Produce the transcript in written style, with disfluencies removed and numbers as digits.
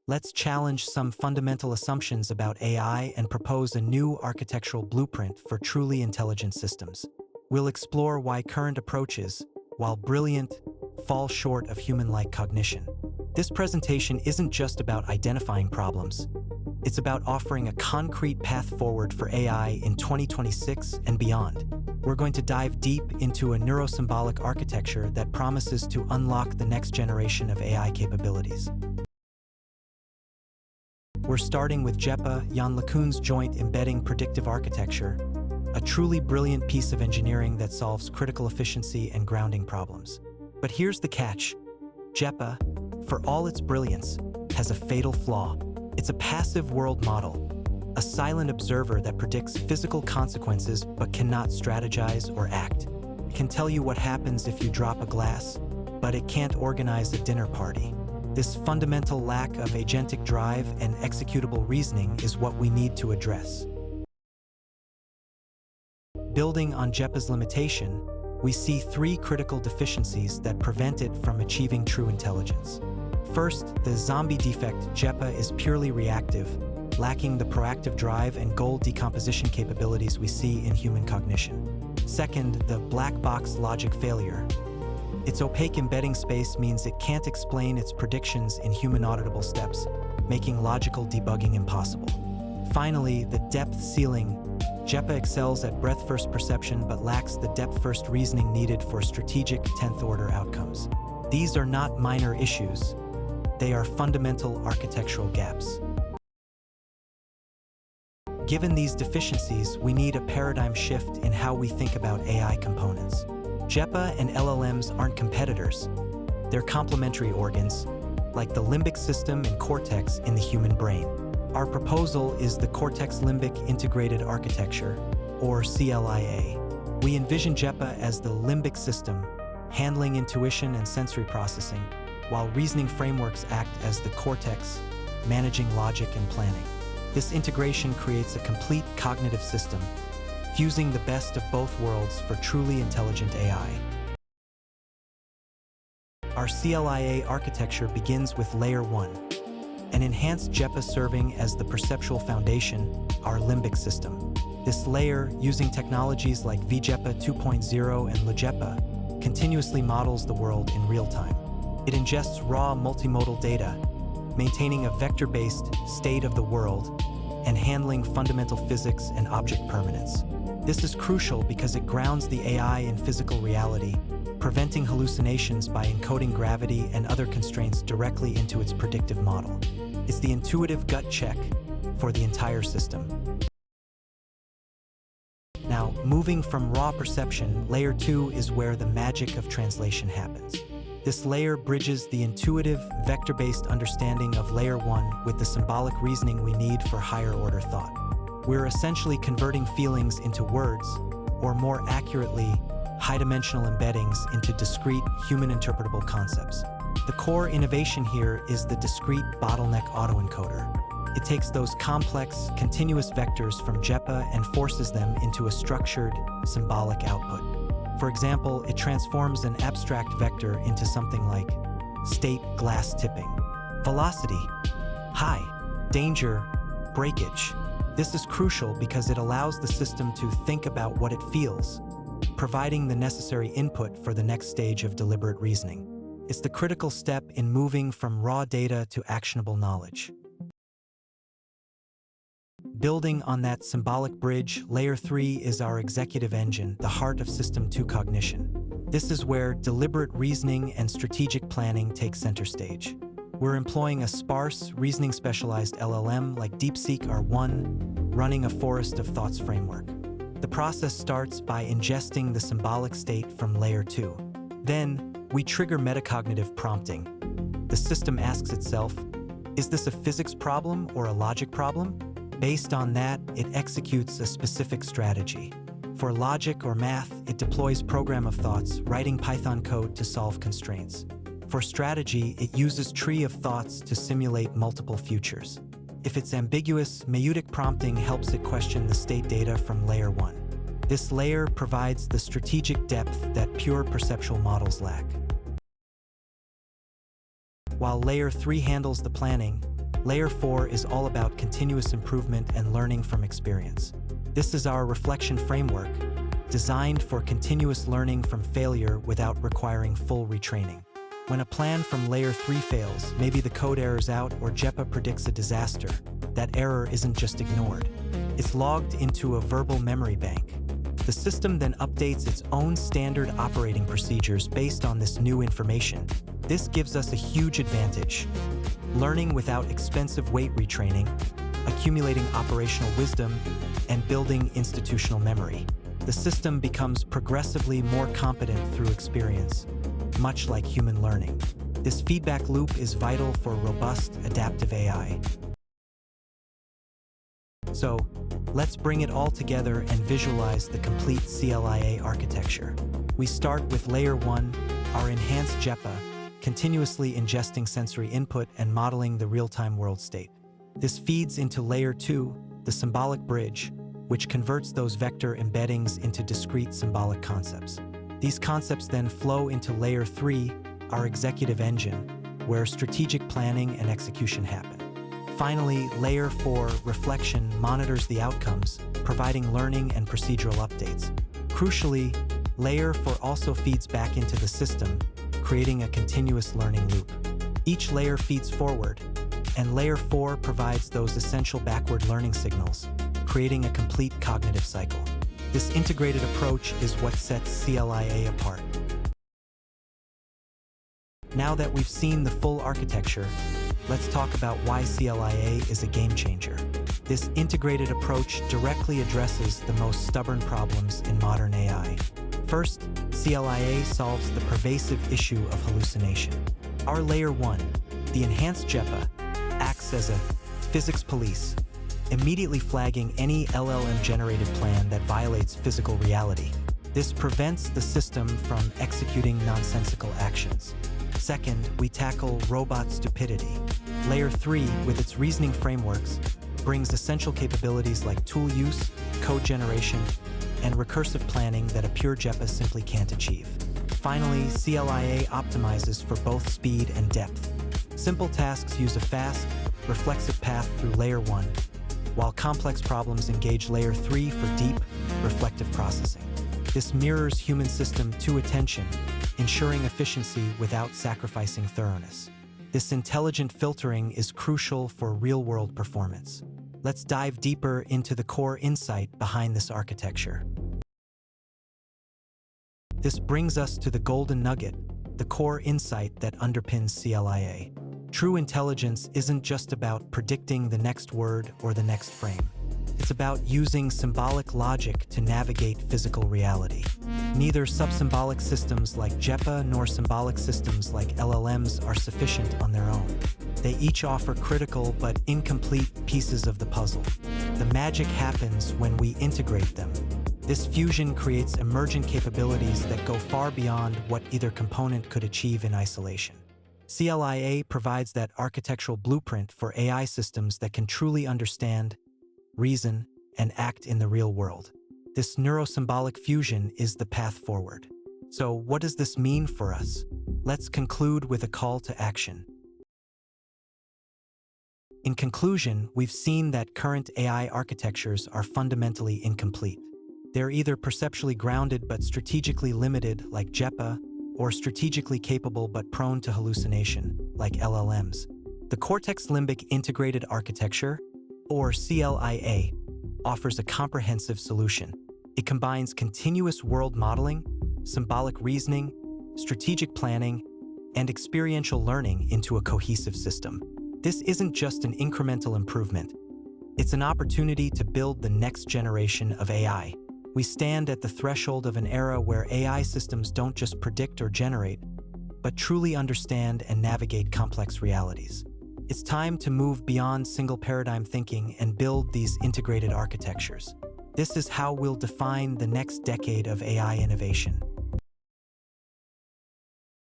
let's challenge some fundamental assumptions about AI and propose a new architectural blueprint for truly intelligent systems. We'll explore why current approaches, while brilliant, fall short of human-like cognition. This presentation isn't just about identifying problems. It's about offering a concrete path forward for AI in 2026 and beyond. We're going to dive deep into a neurosymbolic architecture that promises to unlock the next generation of AI capabilities. We're starting with JEPA, Yann LeCun's joint Embedding Predictive Architecture, a truly brilliant piece of engineering that solves critical efficiency and grounding problems. But here's the catch. JEPA, for all its brilliance, has a fatal flaw. It's a passive world model, a silent observer that predicts physical consequences but cannot strategize or act. It can tell you what happens if you drop a glass, but it can't organize a dinner party. This fundamental lack of agentic drive and executable reasoning is what we need to address. Building on JEPA's limitation, we see three critical deficiencies that prevent it from achieving true intelligence. First, the zombie defect. JEPA is purely reactive, lacking the proactive drive and goal decomposition capabilities we see in human cognition. Second, the black box logic failure. Its opaque embedding space means it can't explain its predictions in human auditable steps, making logical debugging impossible. Finally, the depth ceiling. JEPA excels at breadth-first perception but lacks the depth-first reasoning needed for strategic 10th-order outcomes. These are not minor issues. They are fundamental architectural gaps. Given these deficiencies, we need a paradigm shift in how we think about AI components. JEPA and LLMs aren't competitors. They're complementary organs, like the limbic system and cortex in the human brain. Our proposal is the Cortex-Limbic Integrated Architecture, or CLIA. We envision JEPA as the limbic system, handling intuition and sensory processing, while reasoning frameworks act as the cortex, managing logic and planning. This integration creates a complete cognitive system, fusing the best of both worlds for truly intelligent AI. Our CLIA architecture begins with Layer 1, an enhanced JEPA serving as the perceptual foundation, our limbic system. This layer, using technologies like VJEPA 2.0 and LeJEPA, continuously models the world in real time. It ingests raw multimodal data, maintaining a vector-based state of the world and handling fundamental physics and object permanence. This is crucial because it grounds the AI in physical reality, preventing hallucinations by encoding gravity and other constraints directly into its predictive model. It's the intuitive gut check for the entire system. Now, moving from raw perception, Layer 2 is where the magic of translation happens. This layer bridges the intuitive, vector-based understanding of Layer 1 with the symbolic reasoning we need for higher-order thought. We're essentially converting feelings into words, or more accurately, high-dimensional embeddings into discrete, human-interpretable concepts. The core innovation here is the discrete bottleneck autoencoder. It takes those complex, continuous vectors from JEPA and forces them into a structured, symbolic output. For example, it transforms an abstract vector into something like state glass tipping, velocity, high, danger, breakage. This is crucial because it allows the system to think about what it feels, providing the necessary input for the next stage of deliberate reasoning. It's the critical step in moving from raw data to actionable knowledge. Building on that symbolic bridge, Layer 3 is our executive engine, the heart of System 2 cognition. This is where deliberate reasoning and strategic planning take center stage. We're employing a sparse, reasoning-specialized LLM like DeepSeek R1, running a forest of thoughts framework. The process starts by ingesting the symbolic state from Layer 2. Then, we trigger metacognitive prompting. The system asks itself, is this a physics problem or a logic problem? Based on that, it executes a specific strategy. For logic or math, it deploys program of thoughts, writing Python code to solve constraints. For strategy, it uses tree of thoughts to simulate multiple futures. If it's ambiguous, meutic prompting helps it question the state data from Layer 1. This layer provides the strategic depth that pure perceptual models lack. While Layer 3 handles the planning, Layer 4 is all about continuous improvement and learning from experience. This is our reflection framework, designed for continuous learning from failure without requiring full retraining. When a plan from Layer 3 fails, maybe the code errors out or JEPA predicts a disaster, that error isn't just ignored. It's logged into a verbal memory bank. The system then updates its own standard operating procedures based on this new information. This gives us a huge advantage: learning without expensive weight retraining, accumulating operational wisdom, and building institutional memory. The system becomes progressively more competent through experience, much like human learning. This feedback loop is vital for robust, adaptive AI. So, let's bring it all together and visualize the complete CLIA architecture. We start with Layer 1, our enhanced JEPA, continuously ingesting sensory input and modeling the real-time world state. This feeds into Layer 2, the symbolic bridge, which converts those vector embeddings into discrete symbolic concepts. These concepts then flow into Layer 3, our executive engine, where strategic planning and execution happen. Finally, Layer 4, Reflection, monitors the outcomes, providing learning and procedural updates. Crucially, Layer 4 also feeds back into the system, creating a continuous learning loop. Each layer feeds forward, and Layer 4 provides those essential backward learning signals, creating a complete cognitive cycle. This integrated approach is what sets CLIA apart. Now that we've seen the full architecture, let's talk about why CLIA is a game changer. This integrated approach directly addresses the most stubborn problems in modern AI. First, CLIA solves the pervasive issue of hallucination. Our Layer 1, the enhanced JEPA, acts as a physics police, immediately flagging any LLM-generated plan that violates physical reality. This prevents the system from executing nonsensical actions. Second, we tackle robot stupidity. Layer 3, with its reasoning frameworks, brings essential capabilities like tool use, code generation, and recursive planning that a pure JEPA simply can't achieve. Finally, CLIA optimizes for both speed and depth. Simple tasks use a fast, reflexive path through Layer 1, while complex problems engage Layer 3 for deep, reflective processing. This mirrors human system to attention, ensuring efficiency without sacrificing thoroughness. This intelligent filtering is crucial for real-world performance. Let's dive deeper into the core insight behind this architecture. This brings us to the golden nugget, the core insight that underpins CLIA. True intelligence isn't just about predicting the next word or the next frame. It's about using symbolic logic to navigate physical reality. Neither subsymbolic systems like JEPA nor symbolic systems like LLMs are sufficient on their own. They each offer critical but incomplete pieces of the puzzle. The magic happens when we integrate them. This fusion creates emergent capabilities that go far beyond what either component could achieve in isolation. CLIA provides that architectural blueprint for AI systems that can truly understand, reason, and act in the real world. This neurosymbolic fusion is the path forward. So, what does this mean for us? Let's conclude with a call to action. In conclusion, we've seen that current AI architectures are fundamentally incomplete. They're either perceptually grounded but strategically limited, like JEPA, or strategically capable but prone to hallucination, like LLMs. The Cortex-Limbic Integrated Architecture, or CLIA, offers a comprehensive solution. It combines continuous world modeling, symbolic reasoning, strategic planning, and experiential learning into a cohesive system. This isn't just an incremental improvement. It's an opportunity to build the next generation of AI. We stand at the threshold of an era where AI systems don't just predict or generate, but truly understand and navigate complex realities. It's time to move beyond single paradigm thinking and build these integrated architectures. This is how we'll define the next decade of AI innovation.